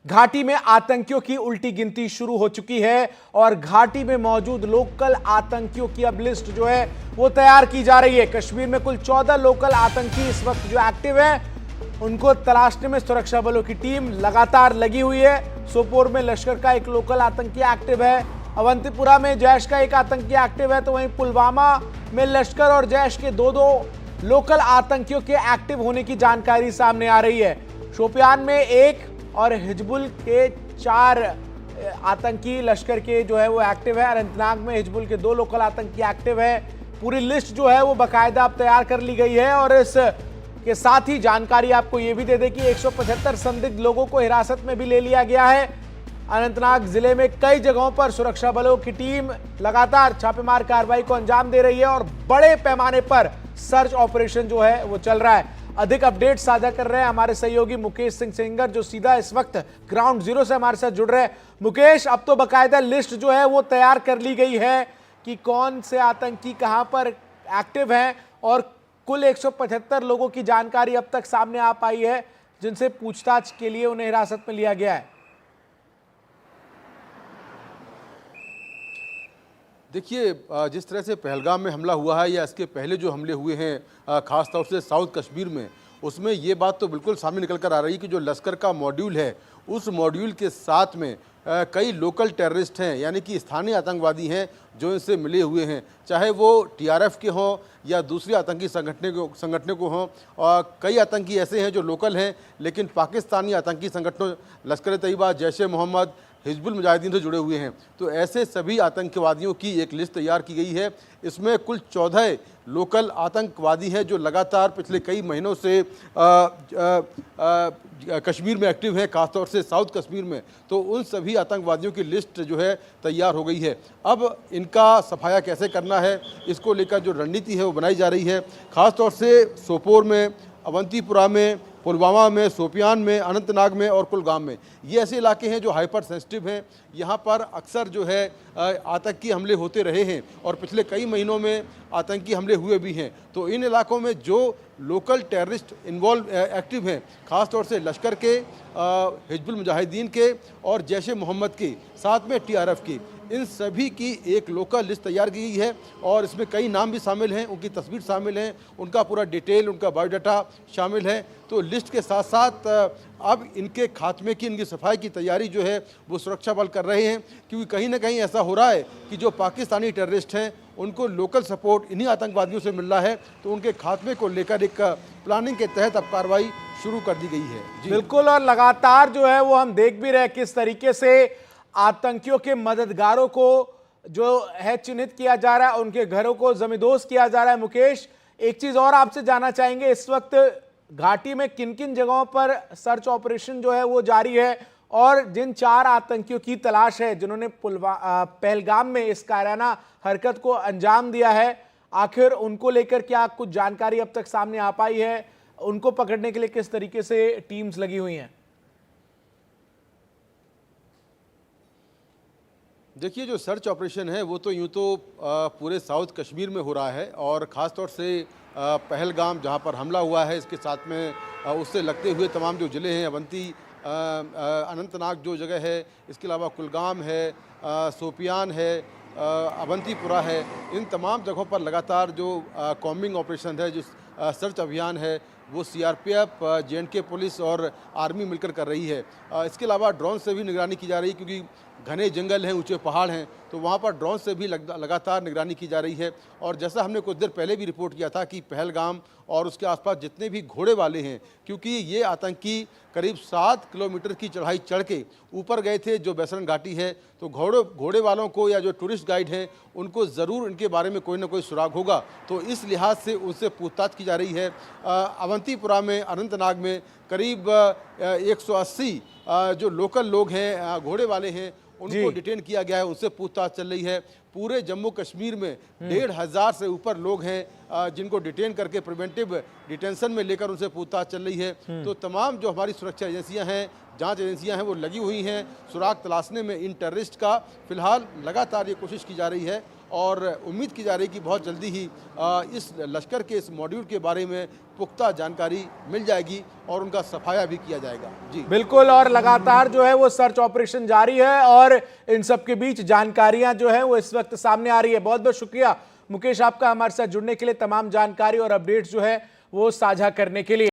घाटी में आतंकियों की उल्टी गिनती शुरू हो चुकी है और घाटी में मौजूद लोकल आतंकियों की अब लिस्ट जो है वो तैयार की जा रही है। कश्मीर में कुल 14 लोकल आतंकी इस वक्त जो एक्टिव हैं, उनको तलाशने में सुरक्षा बलों की टीम लगातार लगी हुई है। सोपोर में लश्कर का एक लोकल आतंकी एक्टिव है, अवंतीपुरा में जैश का एक आतंकी एक्टिव है, तो वहीं पुलवामा में लश्कर और जैश के दो लोकल आतंकियों के एक्टिव होने की जानकारी सामने आ रही है। शोपियान में एक और हिजबुल के 4 आतंकी लश्कर के जो है वो एक्टिव है। अनंतनाग में हिजबुल के 2 लोकल आतंकी एक्टिव है। पूरी लिस्ट जो है वो बाकायदा अब तैयार कर ली गई है और इस के साथ ही जानकारी आपको ये भी दे दें कि 175 संदिग्ध लोगों को हिरासत में भी ले लिया गया है। अनंतनाग जिले में कई जगहों पर सुरक्षा बलों की टीम लगातार छापेमार कार्रवाई को अंजाम दे रही है और बड़े पैमाने पर सर्च ऑपरेशन जो है वो चल रहा है। अधिक अपडेट साझा कर रहे हैं हमारे सहयोगी मुकेश सिंह सेंगर, जो सीधा इस वक्त ग्राउंड जीरो से हमारे साथ जुड़ रहे हैं। मुकेश, अब तो बकायदा लिस्ट जो है वो तैयार कर ली गई है कि कौन से आतंकी कहां पर एक्टिव हैं और कुल 175 लोगों की जानकारी अब तक सामने आ पाई है जिनसे पूछताछ के लिए उन्हें हिरासत में लिया गया है। देखिए, जिस तरह से पहलगाम में हमला हुआ है या इसके पहले जो हमले हुए हैं ख़ास तौर से साउथ कश्मीर में, उसमें ये बात तो बिल्कुल सामने निकल कर आ रही है कि जो लश्कर का मॉड्यूल है, उस मॉड्यूल के साथ में कई लोकल टेररिस्ट हैं, यानी कि स्थानीय आतंकवादी हैं जो इनसे मिले हुए हैं, चाहे वो टीआरएफ के हों या दूसरी आतंकी संगठनों को हों। और कई आतंकी ऐसे हैं जो लोकल हैं लेकिन पाकिस्तानी आतंकी संगठनों लश्कर तैयबा, जैश ए मोहम्मद, हिजबुल मुजाहिदीन से जुड़े हुए हैं। तो ऐसे सभी आतंकवादियों की एक लिस्ट तैयार की गई है। इसमें कुल 14 लोकल आतंकवादी हैं जो लगातार पिछले कई महीनों से कश्मीर में एक्टिव हैं, खासतौर से साउथ कश्मीर में। तो उन सभी आतंकवादियों की लिस्ट जो है तैयार हो गई है। अब इनका सफाया कैसे करना है, इसको लेकर जो रणनीति है वो बनाई जा रही है। खासतौर से सोपोर में, अवंतीपुरा में, पुलवामा में, शोपियान में, अनंतनाग में और कुलगाम में, ये ऐसे इलाके हैं जो हाइपर सेंसिटिव हैं। यहाँ पर अक्सर जो है आतंकी हमले होते रहे हैं और पिछले कई महीनों में आतंकी हमले हुए भी हैं। तो इन इलाकों में जो लोकल टेररिस्ट एक्टिव हैं, ख़ास तौर से लश्कर के, हिजबुल मुजाहिदीन के और जैश ए मोहम्मद के, साथ में टीआरएफ की, इन सभी की एक लोकल लिस्ट तैयार की गई है और इसमें कई नाम भी शामिल हैं, उनकी तस्वीर शामिल हैं, उनका पूरा डिटेल, उनका बायोडाटा शामिल है। तो लिस्ट के साथ साथ अब इनके खात्मे की, इनकी सफाई की तैयारी जो है वो सुरक्षा बल कर रहे हैं, क्योंकि कहीं ना कहीं ऐसा हो रहा है कि जो पाकिस्तानी टेररिस्ट हैं उनको लोकल सपोर्ट इन्हीं आतंकवादियों से मिल रहा है। तो उनके खात्मे को लेकर एक प्लानिंग के तहत अब कार्रवाई शुरू कर दी गई है। बिल्कुल, और लगातार जो है वो हम देख भी रहे किस तरीके से आतंकियों के मददगारों को जो है चिन्हित किया जा रहा है, उनके घरों को जमींदोज किया जा रहा है। मुकेश, एक चीज और आपसे जानना चाहेंगे, इस वक्त घाटी में किन किन जगहों पर सर्च ऑपरेशन जो है वो जारी है और जिन 4 आतंकियों की तलाश है जिन्होंने पहलगाम में इस कायराना हरकत को अंजाम दिया है, आखिर उनको लेकर क्या कुछ जानकारी अब तक सामने आ पाई है? उनको पकड़ने के लिए किस तरीके से टीम्स लगी हुई हैं? देखिए, जो सर्च ऑपरेशन है वो तो यूँ तो पूरे साउथ कश्मीर में हो रहा है और ख़ास तौर से पहलगाम जहाँ पर हमला हुआ है, इसके साथ में उससे लगते हुए तमाम जो ज़िले हैं, अनंतनाग जो जगह है, इसके अलावा कुलगाम है, शोपियान है, अवंतीपुरा है, इन तमाम जगहों पर लगातार जो कॉम्बिंग ऑपरेशन है, जो सर्च अभियान है, वो सीआरपीएफ, जेएंडके पुलिस और आर्मी मिलकर कर रही है। इसके अलावा ड्रोन से भी निगरानी की जा रही है, क्योंकि घने जंगल हैं, ऊंचे पहाड़ हैं, तो वहाँ पर ड्रोन से भी लगातार निगरानी की जा रही है। और जैसा हमने कुछ देर पहले भी रिपोर्ट किया था कि पहलगाम और उसके आसपास जितने भी घोड़े वाले हैं, क्योंकि ये आतंकी करीब 7 किलोमीटर की चढ़ाई चढ़ के ऊपर गए थे जो बैसरन घाटी है, तो घोड़े वालों को या जो टूरिस्ट गाइड हैं उनको ज़रूर इनके बारे में कोई ना कोई सुराग होगा। तो इस लिहाज से उनसे पूछताछ की जा रही है। अवंतीपुरा में, अनंतनाग में करीब 180 जो लोकल लोग हैं, घोड़े वाले हैं, उनको डिटेन किया गया है, उनसे पूछताछ चल रही है। पूरे जम्मू कश्मीर में 1,500 से ऊपर लोग हैं जिनको डिटेन करके प्रिवेंटिव डिटेंशन में लेकर उनसे पूछताछ चल रही है। तो तमाम जो हमारी सुरक्षा एजेंसियां हैं, जांच एजेंसियां हैं, वो लगी हुई हैं सुराग तलाशने में इन टेररिस्ट का। फिलहाल लगातार ये कोशिश की जा रही है और उम्मीद की जा रही है कि बहुत जल्दी ही इस लश्कर के इस मॉड्यूल के बारे में पुख्ता जानकारी मिल जाएगी और उनका सफाया भी किया जाएगा। जी बिल्कुल, और लगातार जो है वो सर्च ऑपरेशन जारी है और इन सब के बीच जानकारियां जो है वो इस वक्त सामने आ रही है। बहुत बहुत शुक्रिया मुकेश आपका हमारे साथ जुड़ने के लिए, तमाम जानकारी और अपडेट्स जो है वो साझा करने के लिए।